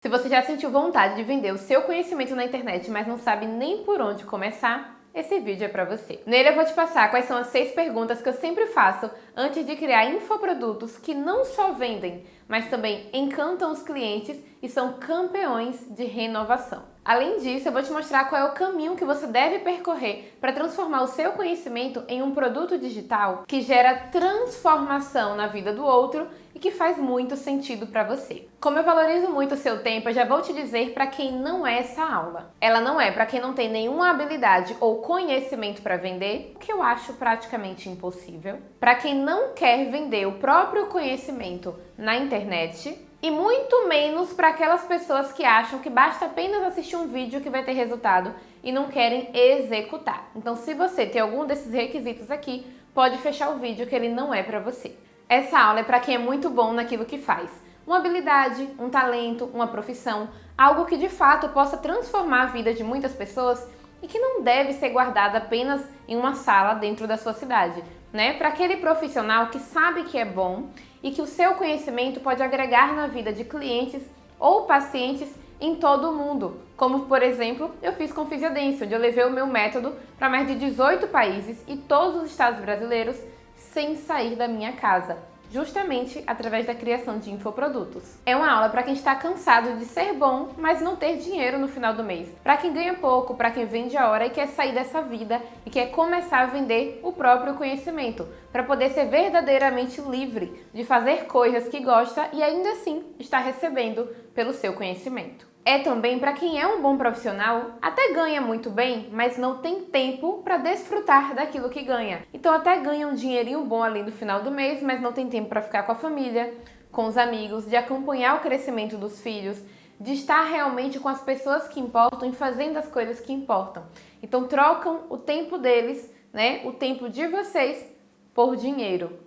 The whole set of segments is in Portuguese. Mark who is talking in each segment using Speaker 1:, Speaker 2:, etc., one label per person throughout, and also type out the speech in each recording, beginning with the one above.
Speaker 1: Se você já sentiu vontade de vender o seu conhecimento na internet, mas não sabe nem por onde começar, esse vídeo é para você. Nele eu vou te passar quais são as 6 perguntas que eu sempre faço antes de criar infoprodutos que não só vendem, mas também encantam os clientes e são campeões de renovação. Além disso, eu vou te mostrar qual é o caminho que você deve percorrer para transformar o seu conhecimento em um produto digital que gera transformação na vida do outro e que faz muito sentido para você. Como eu valorizo muito o seu tempo, eu já vou te dizer para quem não é essa aula. Ela não é para quem não tem nenhuma habilidade ou conhecimento para vender, o que eu acho praticamente impossível. Para quem não quer vender o próprio conhecimento na internet, e muito menos para aquelas pessoas que acham que basta apenas assistir um vídeo que vai ter resultado e não querem executar. Então, se você tem algum desses requisitos aqui, pode fechar o vídeo que ele não é para você. Essa aula é para quem é muito bom naquilo que faz. Uma habilidade, um talento, uma profissão, algo que de fato possa transformar a vida de muitas pessoas e que não deve ser guardado apenas em uma sala dentro da sua cidade, né? Para aquele profissional que sabe que é bom e que o seu conhecimento pode agregar na vida de clientes ou pacientes em todo o mundo. Como, por exemplo, eu fiz com Fisiodance, onde eu levei o meu método para mais de 18 países e todos os estados brasileiros sem sair da minha casa, justamente através da criação de infoprodutos. É uma aula para quem está cansado de ser bom, mas não ter dinheiro no final do mês. Para quem ganha pouco, para quem vende a hora e quer sair dessa vida e quer começar a vender o próprio conhecimento, para poder ser verdadeiramente livre de fazer coisas que gosta e ainda assim estar recebendo pelo seu conhecimento. É também para quem é um bom profissional, até ganha muito bem, mas não tem tempo para desfrutar daquilo que ganha. Então até ganha um dinheirinho bom ali no final do mês, mas não tem tempo para ficar com a família, com os amigos, de acompanhar o crescimento dos filhos, de estar realmente com as pessoas que importam e fazendo as coisas que importam. Então trocam o tempo deles, né, o tempo de vocês por dinheiro.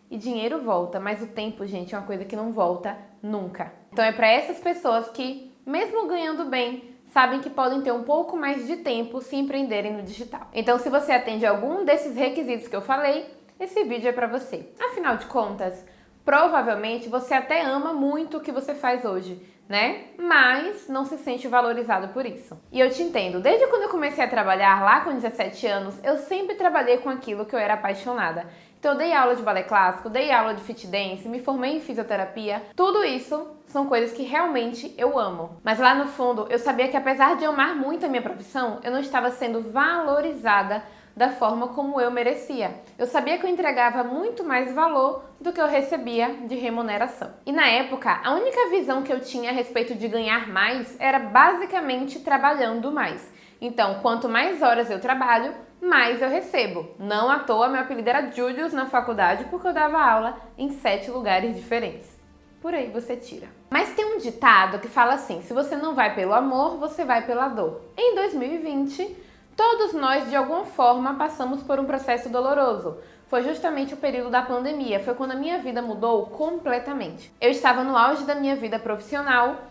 Speaker 1: E dinheiro volta, mas o tempo, gente, é uma coisa que não volta nunca. Então é para essas pessoas que, mesmo ganhando bem, sabem que podem ter um pouco mais de tempo se empreenderem no digital. Então, se você atende algum desses requisitos que eu falei, esse vídeo é para você. Afinal de contas, provavelmente você até ama muito o que você faz hoje, né? Mas não se sente valorizado por isso. E eu te entendo. Desde quando eu comecei a trabalhar lá com 17 anos, eu sempre trabalhei com aquilo que eu era apaixonada. Então eu dei aula de balé clássico, dei aula de fit dance, me formei em fisioterapia. Tudo isso são coisas que realmente eu amo. Mas lá no fundo, eu sabia que apesar de amar muito a minha profissão, eu não estava sendo valorizada da forma como eu merecia. Eu sabia que eu entregava muito mais valor do que eu recebia de remuneração. E na época, a única visão que eu tinha a respeito de ganhar mais era basicamente trabalhando mais. Então, quanto mais horas eu trabalho, mais eu recebo. Não à toa, meu apelido era Julius na faculdade porque eu dava aula em 7 lugares diferentes. Por aí você tira. Mas tem um ditado que fala assim: se você não vai pelo amor, você vai pela dor. Em 2020, todos nós, de alguma forma, passamos por um processo doloroso. Foi justamente o período da pandemia, foi quando a minha vida mudou completamente. Eu estava no auge da minha vida profissional,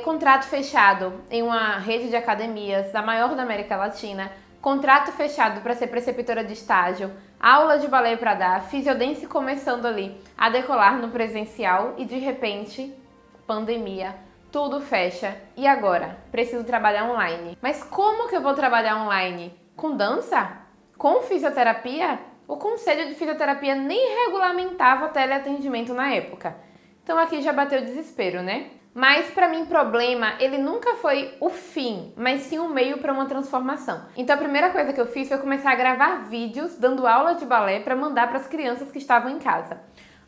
Speaker 1: contrato fechado em uma rede de academias, a maior da América Latina, contrato fechado para ser preceptora de estágio, aula de balé para dar, Fisiodance começando ali a decolar no presencial e de repente, pandemia. Tudo fecha. E agora? Preciso trabalhar online. Mas como que eu vou trabalhar online? Com dança? Com fisioterapia? O Conselho de Fisioterapia nem regulamentava teleatendimento na época. Então aqui já bateu o desespero, né? Mas para mim, problema, ele nunca foi o fim, mas sim um meio para uma transformação. Então a primeira coisa que eu fiz foi começar a gravar vídeos dando aula de balé para mandar para as crianças que estavam em casa.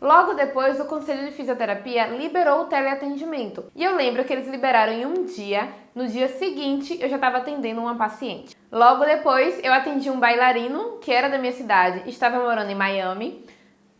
Speaker 1: Logo depois, o Conselho de Fisioterapia liberou o teleatendimento. E eu lembro que eles liberaram em um dia, no dia seguinte eu já estava atendendo uma paciente. Logo depois, eu atendi um bailarino, que era da minha cidade, estava morando em Miami.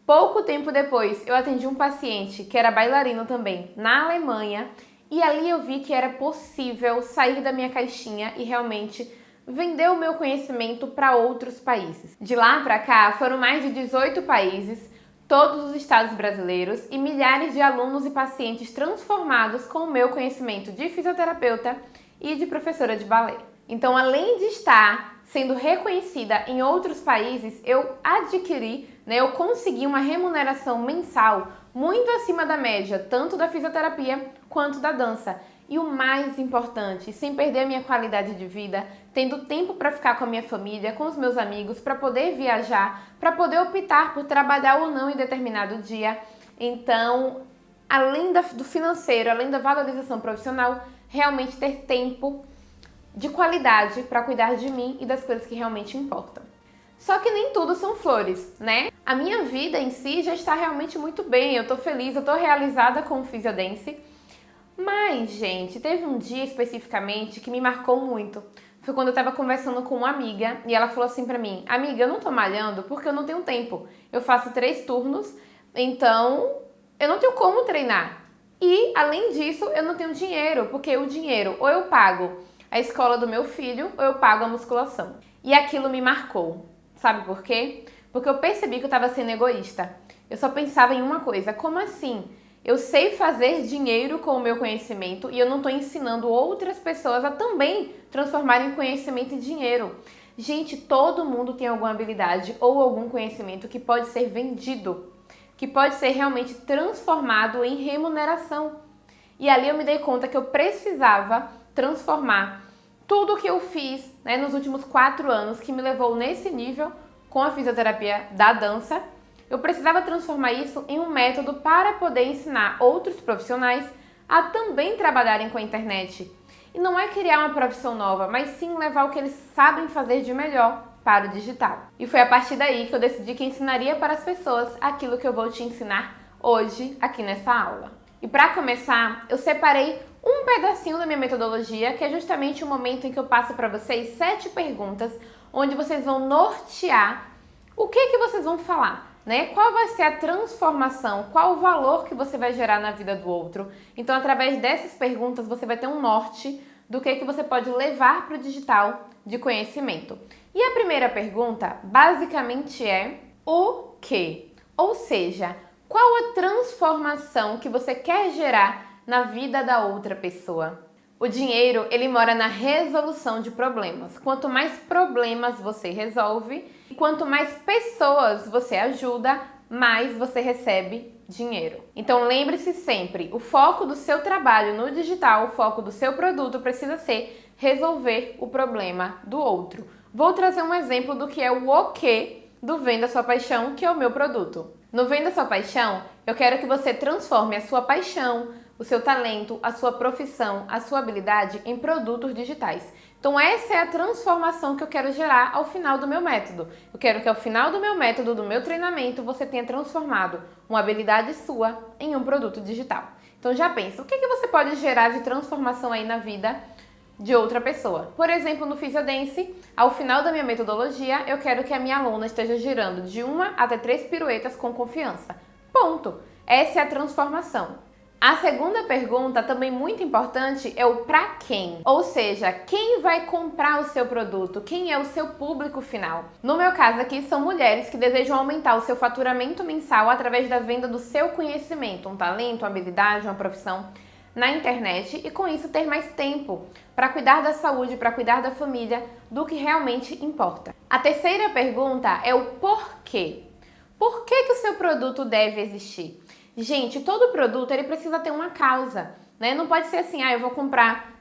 Speaker 1: Pouco tempo depois, eu atendi um paciente, que era bailarino também, na Alemanha. E ali eu vi que era possível sair da minha caixinha e realmente vender o meu conhecimento para outros países. De lá para cá, foram mais de 18 países, todos os estados brasileiros e milhares de alunos e pacientes transformados com o meu conhecimento de fisioterapeuta e de professora de balé. Então, além de estar sendo reconhecida em outros países, eu adquiri, eu consegui uma remuneração mensal muito acima da média, tanto da fisioterapia quanto da dança. E o mais importante, sem perder a minha qualidade de vida, tendo tempo para ficar com a minha família, com os meus amigos, para poder viajar, para poder optar por trabalhar ou não em determinado dia. Então, além do financeiro, além da valorização profissional, realmente ter tempo de qualidade para cuidar de mim e das coisas que realmente importam. Só que nem tudo são flores, né? A minha vida em si já está realmente muito bem, eu tô feliz, eu tô realizada com o Physiodance. Mas, gente, teve um dia especificamente que me marcou muito. Foi quando eu tava conversando com uma amiga e ela falou assim pra mim: amiga, eu não tô malhando porque eu não tenho tempo. Eu faço 3 turnos, então eu não tenho como treinar. E, além disso, eu não tenho dinheiro, porque o dinheiro ou eu pago a escola do meu filho ou eu pago a musculação. E aquilo me marcou. Sabe por quê? Porque eu percebi que eu estava sendo egoísta. Eu só pensava em uma coisa: como assim? Eu sei fazer dinheiro com o meu conhecimento e eu não estou ensinando outras pessoas a também transformarem conhecimento em dinheiro. Gente, todo mundo tem alguma habilidade ou algum conhecimento que pode ser vendido, que pode ser realmente transformado em remuneração. E ali eu me dei conta que eu precisava transformar tudo o que eu fiz, né, nos últimos 4 anos, que me levou nesse nível com a fisioterapia da dança. Eu precisava transformar isso em um método para poder ensinar outros profissionais a também trabalharem com a internet. E não é criar uma profissão nova, mas sim levar o que eles sabem fazer de melhor para o digital. E foi a partir daí que eu decidi que ensinaria para as pessoas aquilo que eu vou te ensinar hoje aqui nessa aula. E para começar, eu separei um pedacinho da minha metodologia, que é justamente o momento em que eu passo para vocês 7 perguntas, onde vocês vão nortear o que vocês vão falar, né? Qual vai ser a transformação, qual o valor que você vai gerar na vida do outro. Então, através dessas perguntas, você vai ter um norte do que você pode levar para o digital de conhecimento. E a primeira pergunta, basicamente, é o quê? Ou seja, qual a transformação que você quer gerar na vida da outra pessoa? O dinheiro, ele mora na resolução de problemas. Quanto mais problemas você resolve, e quanto mais pessoas você ajuda, mais você recebe dinheiro. Então lembre-se sempre, o foco do seu trabalho no digital, o foco do seu produto precisa ser resolver o problema do outro. Vou trazer um exemplo do que é o quê do Venda Sua Paixão, que é o meu produto. No Venda Sua Paixão, eu quero que você transforme a sua paixão, o seu talento, a sua profissão, a sua habilidade em produtos digitais. Então essa é a transformação que eu quero gerar ao final do meu método. Eu quero que ao final do meu método, do meu treinamento, você tenha transformado uma habilidade sua em um produto digital. Então já pensa, o que você pode gerar de transformação aí na vida de outra pessoa? Por exemplo, no Physiodance, ao final da minha metodologia, eu quero que a minha aluna esteja girando de 1 até 3 piruetas com confiança. Ponto! Essa é a transformação. A segunda pergunta, também muito importante, é o pra quem. Ou seja, quem vai comprar o seu produto? Quem é o seu público final? No meu caso aqui, são mulheres que desejam aumentar o seu faturamento mensal através da venda do seu conhecimento, um talento, uma habilidade, uma profissão na internet e com isso ter mais tempo para cuidar da saúde, para cuidar da família, do que realmente importa. A terceira pergunta é o porquê. Por que o seu produto deve existir? Gente, todo produto ele precisa ter uma causa, né? Não pode ser assim, eu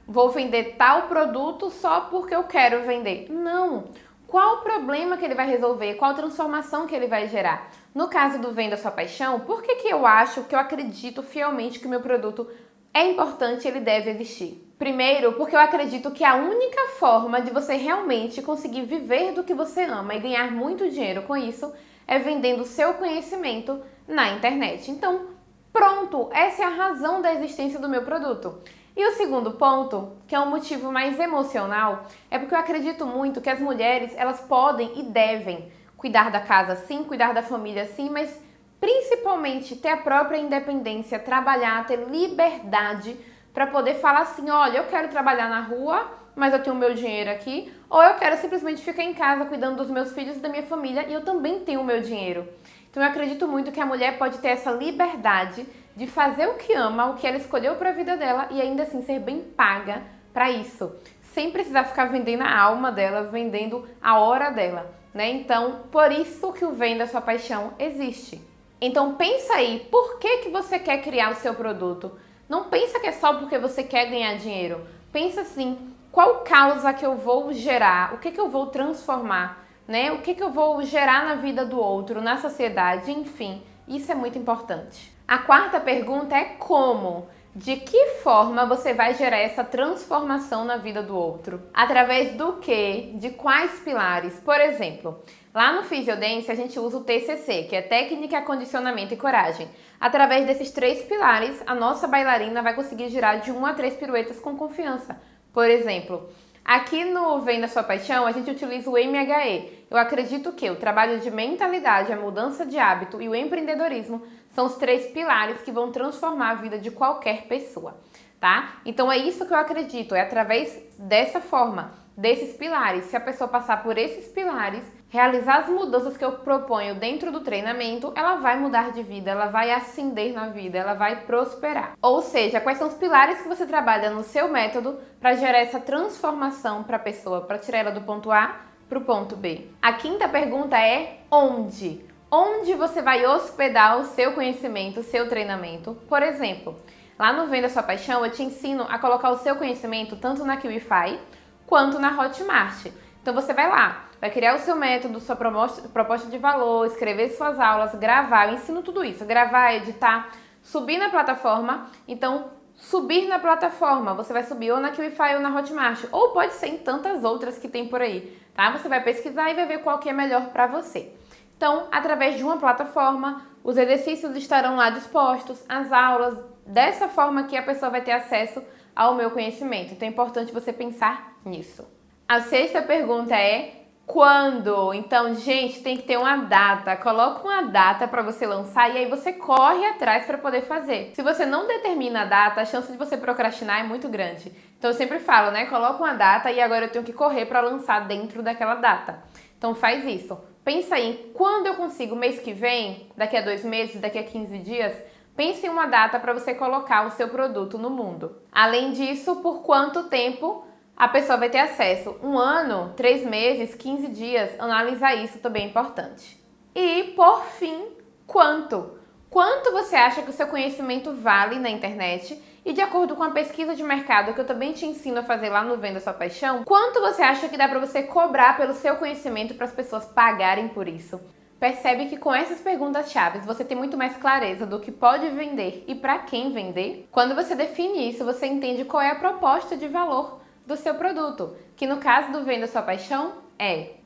Speaker 1: vou vender tal produto só porque eu quero vender. Não! Qual o problema que ele vai resolver? Qual a transformação que ele vai gerar? No caso do Venda Sua Paixão, por que eu acredito fielmente que o meu produto é importante e ele deve existir? Primeiro, porque eu acredito que a única forma de você realmente conseguir viver do que você ama e ganhar muito dinheiro com isso é vendendo o seu conhecimento na internet. Então, pronto, essa é a razão da existência do meu produto. E o segundo ponto, que é um motivo mais emocional, é porque eu acredito muito que as mulheres, elas podem e devem cuidar da casa sim, cuidar da família sim, mas principalmente ter a própria independência, trabalhar, ter liberdade para poder falar assim, olha, eu quero trabalhar na rua, mas eu tenho o meu dinheiro aqui, ou eu quero simplesmente ficar em casa cuidando dos meus filhos e da minha família e eu também tenho o meu dinheiro. Então eu acredito muito que a mulher pode ter essa liberdade de fazer o que ama, o que ela escolheu para a vida dela e ainda assim ser bem paga para isso, sem precisar ficar vendendo a alma dela, vendendo a hora dela, né? Então, por isso que o Venda Sua Paixão existe. Então pensa aí, por que você quer criar o seu produto? Não pensa que é só porque você quer ganhar dinheiro. Pensa assim, qual causa que eu vou gerar? O que eu vou transformar? Né? O que eu vou gerar na vida do outro, na sociedade, enfim. Isso é muito importante. A quarta pergunta é como? De que forma você vai gerar essa transformação na vida do outro? Através do quê? De quais pilares? Por exemplo, lá no Fisiodance a gente usa o TCC, que é Técnica, Acondicionamento e Coragem. Através desses 3 pilares, a nossa bailarina vai conseguir girar de 1 a 3 piruetas com confiança. Por exemplo, aqui no Venda Sua Paixão, a gente utiliza o MHE. Eu acredito que o trabalho de mentalidade, a mudança de hábito e o empreendedorismo são os 3 pilares que vão transformar a vida de qualquer pessoa, tá? Então é isso que eu acredito, é através dessa forma, desses pilares. Se a pessoa passar por esses pilares, realizar as mudanças que eu proponho dentro do treinamento, ela vai mudar de vida, ela vai ascender na vida, ela vai prosperar. Ou seja, quais são os pilares que você trabalha no seu método para gerar essa transformação para a pessoa, para tirar ela do ponto A para o ponto B. A quinta pergunta é onde? Onde você vai hospedar o seu conhecimento, o seu treinamento? Por exemplo, lá no Venda Sua Paixão, eu te ensino a colocar o seu conhecimento tanto na QIFI quanto na Hotmart. Então você vai lá, vai criar o seu método, sua proposta de valor, escrever suas aulas, gravar, eu ensino tudo isso, gravar, editar, subir na plataforma. Então, subir na plataforma, você vai subir ou na QIFI ou na Hotmart, ou pode ser em tantas outras que tem por aí, tá? Você vai pesquisar e vai ver qual que é melhor para você. Então, através de uma plataforma, os exercícios estarão lá dispostos, as aulas, dessa forma que a pessoa vai ter acesso ao meu conhecimento. Então é importante você pensar nisso. A sexta pergunta é quando? Então, gente, tem que ter uma data. Coloca uma data para você lançar e aí você corre atrás para poder fazer. Se você não determina a data, a chance de você procrastinar é muito grande. Então eu sempre falo, né? Coloca uma data e agora eu tenho que correr para lançar dentro daquela data. Então faz isso. Pensa aí, quando eu consigo, mês que vem, daqui a 2 meses, daqui a 15 dias, pense em uma data para você colocar o seu produto no mundo. Além disso, por quanto tempo a pessoa vai ter acesso? 1 ano, 3 meses, 15 dias, analisar isso também é importante. E, por fim, quanto? Quanto você acha que o seu conhecimento vale na internet? E de acordo com a pesquisa de mercado que eu também te ensino a fazer lá no Venda Sua Paixão, quanto você acha que dá para você cobrar pelo seu conhecimento para as pessoas pagarem por isso? Percebe que com essas perguntas-chave você tem muito mais clareza do que pode vender e para quem vender? Quando você define isso, você entende qual é a proposta de valor do seu produto, que no caso do Venda Sua Paixão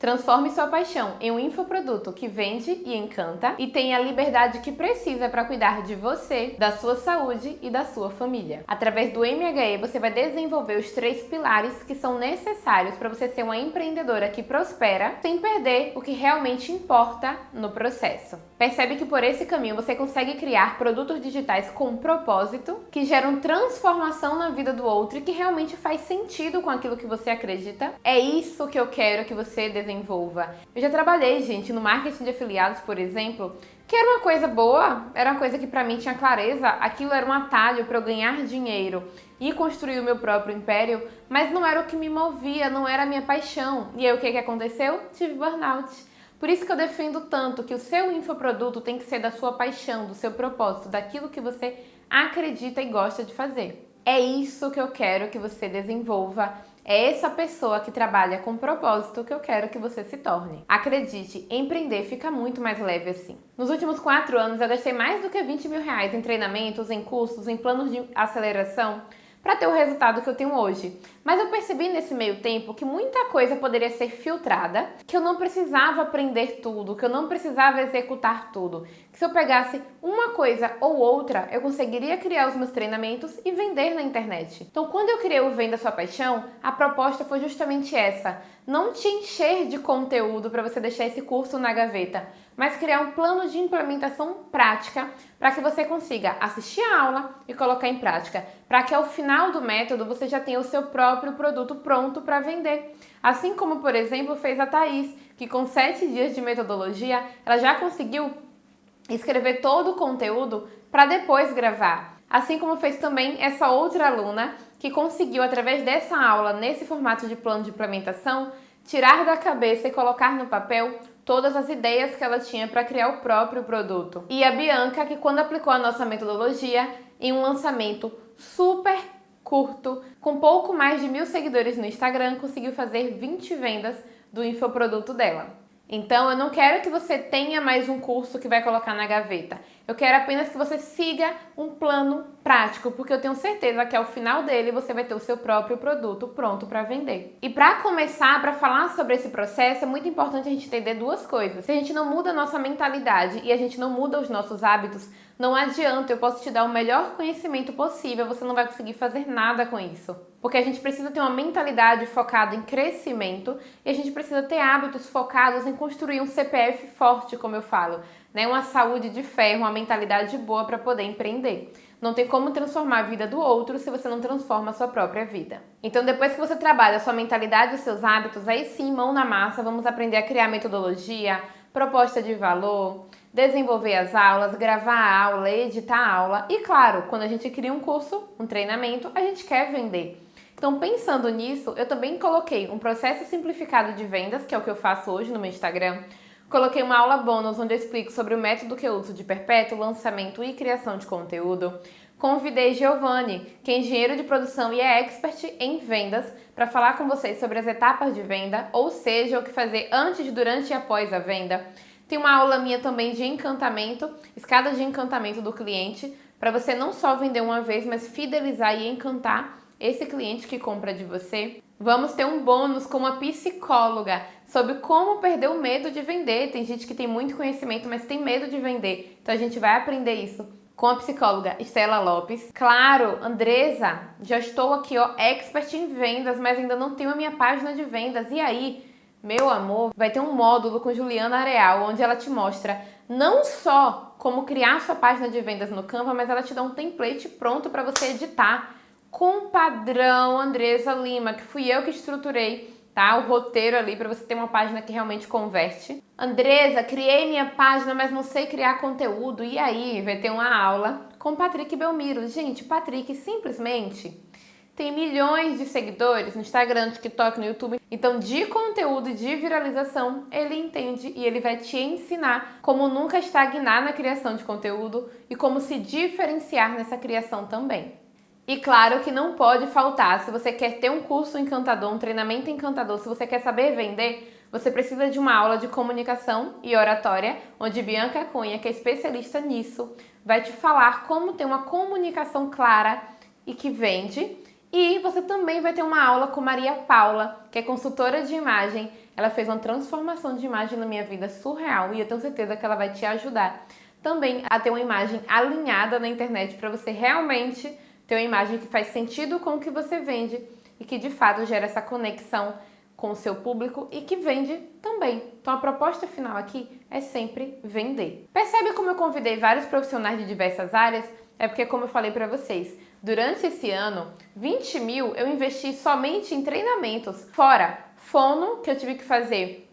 Speaker 1: transforme sua paixão em um infoproduto que vende e encanta e tenha a liberdade que precisa para cuidar de você, da sua saúde e da sua família. Através do MHE você vai desenvolver os 3 pilares que são necessários para você ser uma empreendedora que prospera sem perder o que realmente importa no processo. Percebe que por esse caminho você consegue criar produtos digitais com propósito, que geram transformação na vida do outro e que realmente faz sentido com aquilo que você acredita? É isso que eu quero que você desenvolva. Eu já trabalhei, gente, no marketing de afiliados, por exemplo, que era uma coisa boa, era uma coisa que pra mim tinha clareza, aquilo era um atalho para eu ganhar dinheiro e construir o meu próprio império, mas não era o que me movia, não era a minha paixão. E aí o que aconteceu? Tive burnout. Por isso que eu defendo tanto que o seu infoproduto tem que ser da sua paixão, do seu propósito, daquilo que você acredita e gosta de fazer. É isso que eu quero que você desenvolva. É essa pessoa que trabalha com propósito que eu quero que você se torne. Acredite, empreender fica muito mais leve assim. Nos últimos 4 anos eu gastei mais do que 20 mil reais em treinamentos, em cursos, em planos de aceleração para ter o resultado que eu tenho hoje. Mas eu percebi nesse meio tempo que muita coisa poderia ser filtrada, que eu não precisava aprender tudo, que eu não precisava executar tudo. Que se eu pegasse uma coisa ou outra, eu conseguiria criar os meus treinamentos e vender na internet. Então, quando eu criei o Venda Sua Paixão, a proposta foi justamente essa. Não te encher de conteúdo para você deixar esse curso na gaveta, mas criar um plano de implementação prática para que você consiga assistir a aula e colocar em prática, para que ao final do método você já tenha o seu próprio produto pronto para vender. Assim como, por exemplo, fez a Thaís, que com 7 dias de metodologia, ela já conseguiu escrever todo o conteúdo para depois gravar. Assim como fez também essa outra aluna que conseguiu, através dessa aula, nesse formato de plano de implementação, tirar da cabeça e colocar no papel todas as ideias que ela tinha para criar o próprio produto. E a Bianca, que quando aplicou a nossa metodologia em um lançamento super curto, com pouco mais de 1.000 seguidores no Instagram, conseguiu fazer 20 vendas do infoproduto dela. Então, eu não quero que você tenha mais um curso que vai colocar na gaveta. Eu quero apenas que você siga um plano prático, porque eu tenho certeza que ao final dele você vai ter o seu próprio produto pronto para vender. E para começar, para falar sobre esse processo, é muito importante a gente entender duas coisas. Se a gente não muda a nossa mentalidade e a gente não muda os nossos hábitos, não adianta, eu posso te dar o melhor conhecimento possível, você não vai conseguir fazer nada com isso. Porque a gente precisa ter uma mentalidade focada em crescimento e a gente precisa ter hábitos focados em construir um CPF forte, como eu falo, né? Uma saúde de ferro, uma mentalidade boa para poder empreender. Não tem como transformar a vida do outro se você não transforma a sua própria vida. Então, depois que você trabalha a sua mentalidade e os seus hábitos, aí sim, mão na massa, vamos aprender a criar metodologia, proposta de valor, desenvolver as aulas, gravar a aula, editar a aula. E claro, quando a gente cria um curso, um treinamento, a gente quer vender. Então, pensando nisso, eu também coloquei um processo simplificado de vendas, que é o que eu faço hoje no meu Instagram. Coloquei uma aula bônus onde eu explico sobre o método que eu uso de perpétuo, lançamento e criação de conteúdo. Convidei Giovanni, que é engenheiro de produção e é expert em vendas, para falar com vocês sobre as etapas de venda, ou seja, o que fazer antes, durante e após a venda. Tem uma aula minha também de encantamento, escada de encantamento do cliente, para você não só vender uma vez, mas fidelizar e encantar esse cliente que compra de você. Vamos ter um bônus com uma psicóloga sobre como perder o medo de vender. Tem gente que tem muito conhecimento, mas tem medo de vender. Então a gente vai aprender isso com a psicóloga Estela Lopes. Claro, Andresa, já estou aqui, expert em vendas, mas ainda não tenho a minha página de vendas. E aí, meu amor, vai ter um módulo com Juliana Areal, onde ela te mostra não só como criar sua página de vendas no Canva, mas ela te dá um template pronto para você editar com padrão Andresa Lima, que fui eu que estruturei, tá? O roteiro ali para você ter uma página que realmente converte. Andresa, criei minha página, mas não sei criar conteúdo. E aí, vai ter uma aula com Patrick Belmiro. Gente, Patrick simplesmente tem milhões de seguidores no Instagram, no TikTok, no YouTube. Então, de conteúdo e de viralização, ele entende e ele vai te ensinar como nunca estagnar na criação de conteúdo e como se diferenciar nessa criação também. E claro que não pode faltar, se você quer ter um curso encantador, um treinamento encantador, se você quer saber vender, você precisa de uma aula de comunicação e oratória, onde Bianca Cunha, que é especialista nisso, vai te falar como ter uma comunicação clara e que vende. E você também vai ter uma aula com Maria Paula, que é consultora de imagem. Ela fez uma transformação de imagem na minha vida surreal e eu tenho certeza que ela vai te ajudar também a ter uma imagem alinhada na internet para você realmente ter uma imagem que faz sentido com o que você vende e que de fato gera essa conexão com o seu público e que vende também. Então a proposta final aqui é sempre vender. Percebe como eu convidei vários profissionais de diversas áreas? É porque, como eu falei para vocês, durante esse ano, 20 mil eu investi somente em treinamentos, fora fono que eu tive que fazer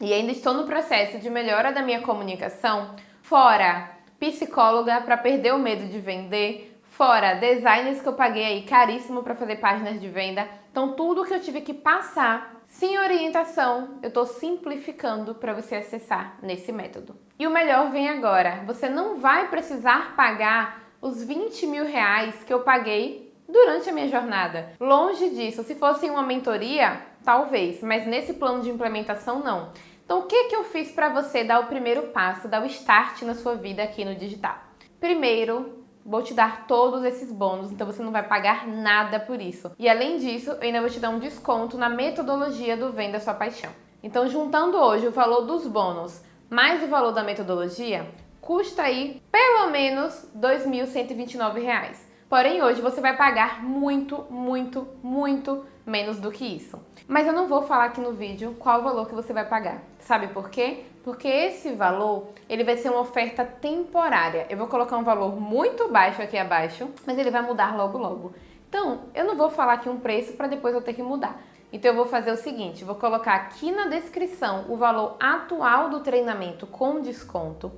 Speaker 1: e ainda estou no processo de melhora da minha comunicação, fora psicóloga para perder o medo de vender, fora designers que eu paguei aí caríssimo para fazer páginas de venda. Então tudo que eu tive que passar sem orientação, eu estou simplificando para você acessar nesse método. E o melhor vem agora, você não vai precisar pagar os 20 mil reais que eu paguei durante a minha jornada. Longe disso, se fosse uma mentoria, talvez, mas nesse plano de implementação não. Então o que eu fiz para você dar o primeiro passo, dar o start na sua vida aqui no digital? Primeiro, vou te dar todos esses bônus, então você não vai pagar nada por isso. E além disso, eu ainda vou te dar um desconto na metodologia do Venda Sua Paixão. Então, juntando hoje o valor dos bônus mais o valor da metodologia, custa aí pelo menos R$ 2.129. Porém, hoje você vai pagar muito, muito, muito menos do que isso. Mas eu não vou falar aqui no vídeo qual o valor que você vai pagar. Sabe por quê? Porque esse valor, ele vai ser uma oferta temporária. Eu vou colocar um valor muito baixo aqui abaixo, mas ele vai mudar logo logo. Então, eu não vou falar aqui um preço para depois eu ter que mudar. Então, eu vou fazer o seguinte, vou colocar aqui na descrição o valor atual do treinamento com desconto.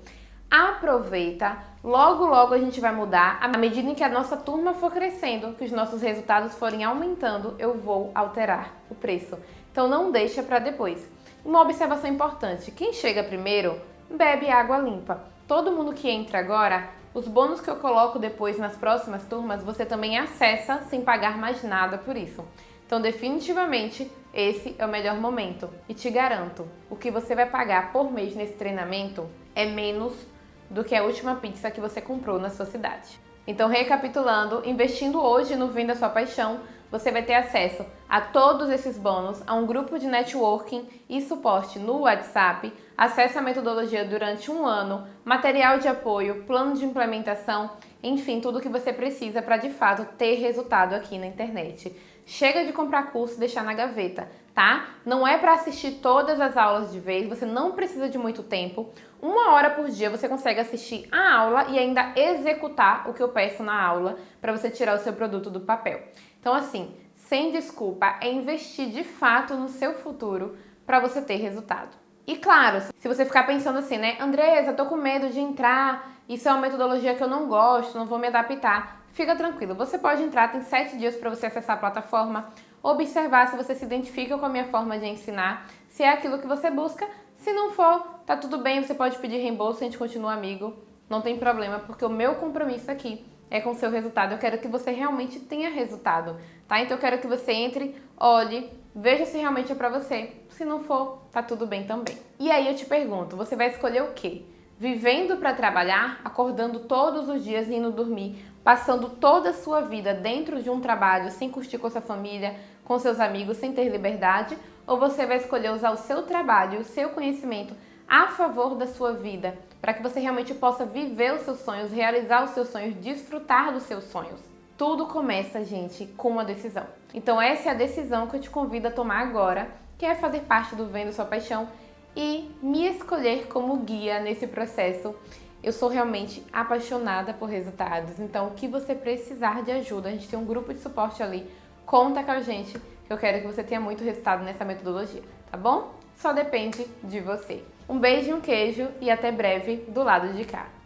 Speaker 1: Aproveita, logo logo a gente vai mudar, à medida em que a nossa turma for crescendo, que os nossos resultados forem aumentando, eu vou alterar o preço. Então não deixa para depois. Uma observação importante, quem chega primeiro, bebe água limpa. Todo mundo que entra agora, os bônus que eu coloco depois nas próximas turmas, você também acessa sem pagar mais nada por isso. Então, definitivamente, esse é o melhor momento. E te garanto, o que você vai pagar por mês nesse treinamento é menos do que a última pizza que você comprou na sua cidade. Então, recapitulando, investindo hoje no Venda Sua Paixão, você vai ter acesso a todos esses bônus, a um grupo de networking e suporte no WhatsApp, acesso à metodologia durante um ano, material de apoio, plano de implementação, enfim, tudo o que você precisa para de fato ter resultado aqui na internet. Chega de comprar curso e deixar na gaveta, tá? Não é para assistir todas as aulas de vez, você não precisa de muito tempo. 1 hora por dia você consegue assistir a aula e ainda executar o que eu peço na aula para você tirar o seu produto do papel. Então, assim, sem desculpa, é investir de fato no seu futuro para você ter resultado. E claro, se você ficar pensando assim, né, Andresa, eu tô com medo de entrar, isso é uma metodologia que eu não gosto, não vou me adaptar, fica tranquilo, você pode entrar, tem 7 dias para você acessar a plataforma, observar se você se identifica com a minha forma de ensinar, se é aquilo que você busca, se não for, tá tudo bem, você pode pedir reembolso, a gente continua amigo, não tem problema, porque o meu compromisso aqui é com o seu resultado, eu quero que você realmente tenha resultado, tá? Então eu quero que você entre, olhe, veja se realmente é pra você. Se não for, tá tudo bem também. E aí eu te pergunto, você vai escolher o quê? Vivendo para trabalhar, acordando todos os dias e indo dormir, passando toda a sua vida dentro de um trabalho, sem curtir com sua família, com seus amigos, sem ter liberdade? Ou você vai escolher usar o seu trabalho, o seu conhecimento a favor da sua vida, para que você realmente possa viver os seus sonhos, realizar os seus sonhos, desfrutar dos seus sonhos? Tudo começa, gente, com uma decisão. Então essa é a decisão que eu te convido a tomar agora, que é fazer parte do Venda Sua Paixão e me escolher como guia nesse processo. Eu sou realmente apaixonada por resultados, então o que você precisar de ajuda, a gente tem um grupo de suporte ali, conta com a gente, que eu quero que você tenha muito resultado nessa metodologia, tá bom? Só depende de você. Um beijo e um queijo e até breve do lado de cá.